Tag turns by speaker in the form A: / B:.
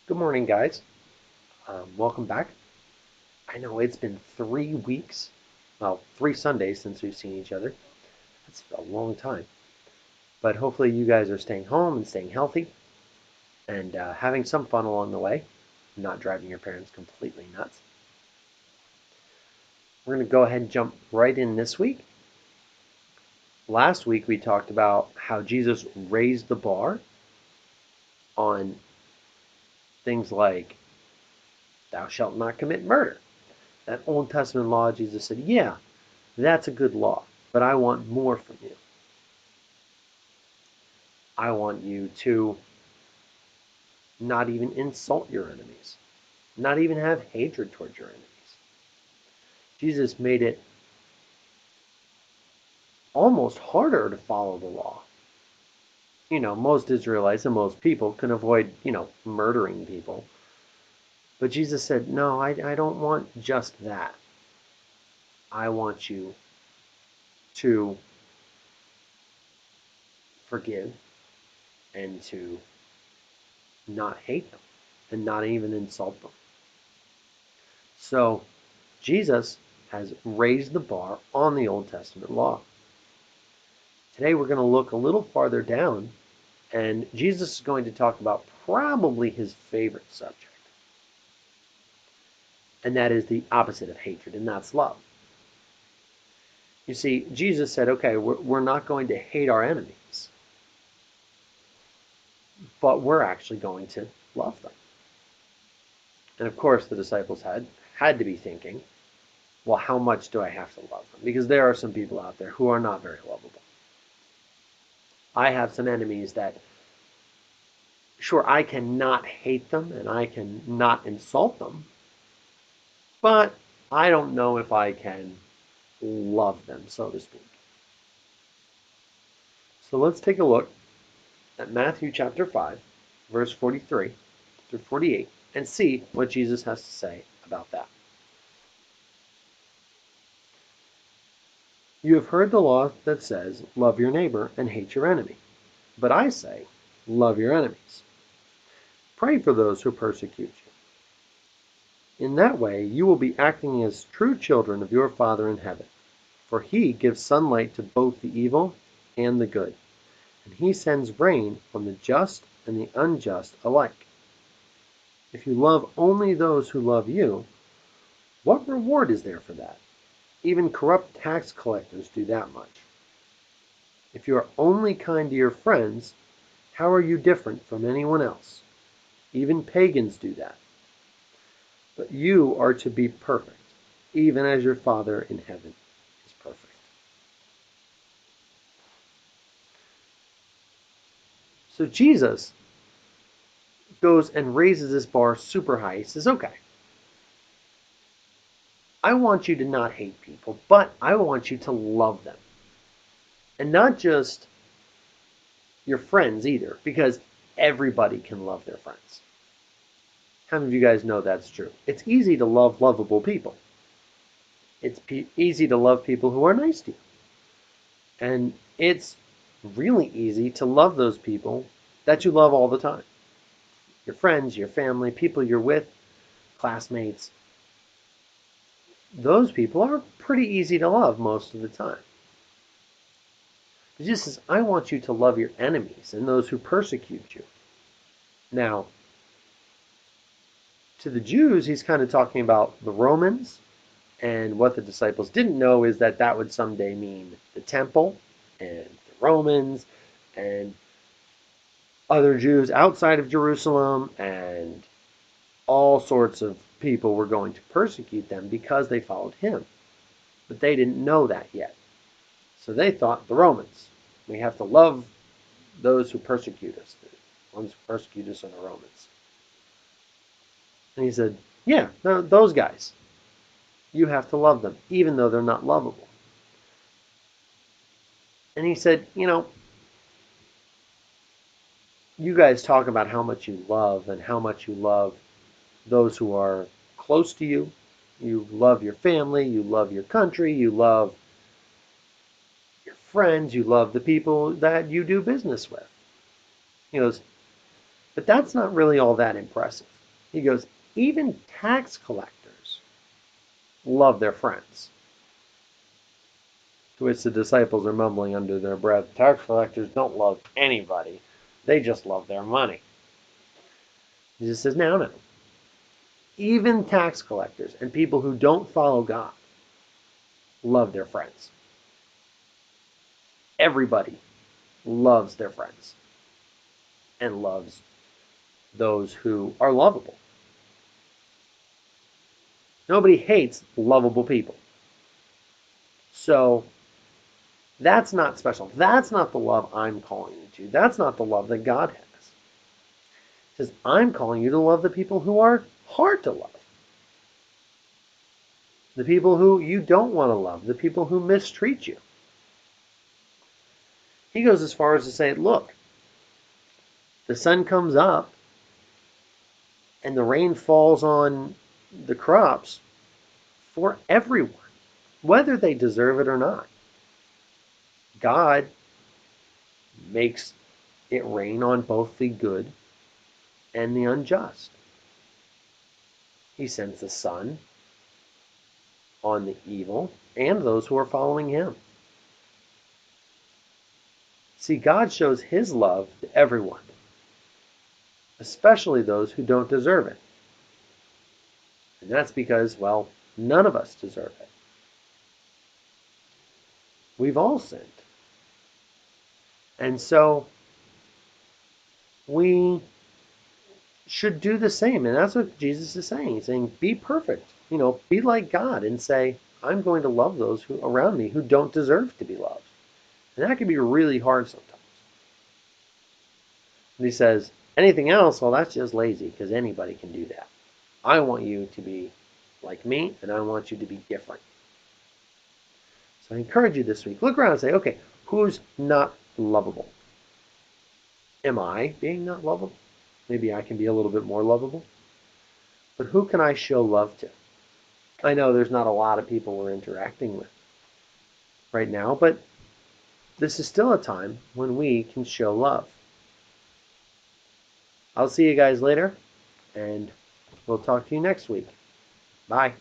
A: Good morning, guys. Welcome back. I know it's been 3 weeks, well, 3 Sundays since we've seen each other. That's a long time. But hopefully, you guys are staying home and staying healthy and having some fun along the way, not driving your parents completely nuts. We're going to go ahead and jump right in this week. Last week, we talked about how Jesus raised the bar on things like, thou shalt not commit murder. That Old Testament law, Jesus said, yeah, that's a good law, but I want more from you. I want you to not even insult your enemies, not even have hatred towards your enemies. Jesus made it almost harder to follow the law. Most Israelites and most people can avoid, murdering people. But Jesus said, no, I don't want just that. I want you to forgive and to not hate them and not even insult them. So Jesus has raised the bar on the Old Testament law. Today we're going to look a little farther down, and Jesus is going to talk about probably his favorite subject. And that is the opposite of hatred, and that's love. You see, Jesus said, okay, we're not going to hate our enemies, but we're actually going to love them. And of course, the disciples had to be thinking, well, how much do I have to love them? Because there are some people out there who are not very lovable. I have some enemies that, sure, I cannot hate them and I can not insult them, but I don't know if I can love them, so to speak. So let's take a look at Matthew chapter 5, verse 43 through 48, and see what Jesus has to say about that. You have heard the law that says, love your neighbor and hate your enemy. But I say, love your enemies. Pray for those who persecute you. In that way, you will be acting as true children of your Father in heaven. For he gives sunlight to both the evil and the good, and he sends rain on the just and the unjust alike. If you love only those who love you, what reward is there for that? Even corrupt tax collectors do that much. If you are only kind to your friends, how are you different from anyone else? Even pagans do that. But you are to be perfect, even as your Father in heaven is perfect. So Jesus goes and raises this bar super high. He says, okay, I want you to not hate people, but I want you to love them. And not just your friends either, because everybody can love their friends. How many of you guys know that's true? It's easy to love lovable people. It's easy to love people who are nice to you. And it's really easy to love those people that you love all the time. Your friends, your family, people you're with, classmates. Those people are pretty easy to love most of the time. Jesus says, I want you to love your enemies and those who persecute you. Now, to the Jews, he's kind of talking about the Romans, and what the disciples didn't know is that that would someday mean the temple and the Romans and other Jews outside of Jerusalem, and all sorts of people were going to persecute them because they followed him. But they didn't know that yet. So they thought the Romans. We have to love those who persecute us. The ones who persecute us are the Romans. And he said, yeah, those guys. You have to love them, even though they're not lovable. And he said, you guys talk about how much you love and how much you love those who are close to you. You love your family, you love your country, you love your friends, you love the people that you do business with. He goes, but that's not really all that impressive. He goes, even tax collectors love their friends. To which the disciples are mumbling under their breath, tax collectors don't love anybody. They just love their money. Jesus says, no. Even tax collectors and people who don't follow God love their friends. Everybody loves their friends and loves those who are lovable. Nobody hates lovable people. So that's not special. That's not the love I'm calling you to. That's not the love that God has. He says, I'm calling you to love the people who are hard to love. The people who you don't want to love. The people who mistreat you. He goes as far as to say, look, the sun comes up and the rain falls on the crops for everyone, whether they deserve it or not. God makes it rain on both the good and the unjust. He sends the sun on the evil and those who are following him. See, God shows his love to everyone, especially those who don't deserve it. And that's because, well, none of us deserve it. We've all sinned. And so we should do the same. And that's what Jesus is saying. He's saying, be perfect. Be like God and say, I'm going to love those who around me who don't deserve to be loved. And that can be really hard sometimes. And he says, anything else, well, that's just lazy because anybody can do that. I want you to be like me, and I want you to be different. So I encourage you this week, look around and say, okay, who's not lovable? Am I being not lovable? Maybe I can be a little bit more lovable. But who can I show love to? I know there's not a lot of people we're interacting with right now, but this is still a time when we can show love. I'll see you guys later, and we'll talk to you next week. Bye.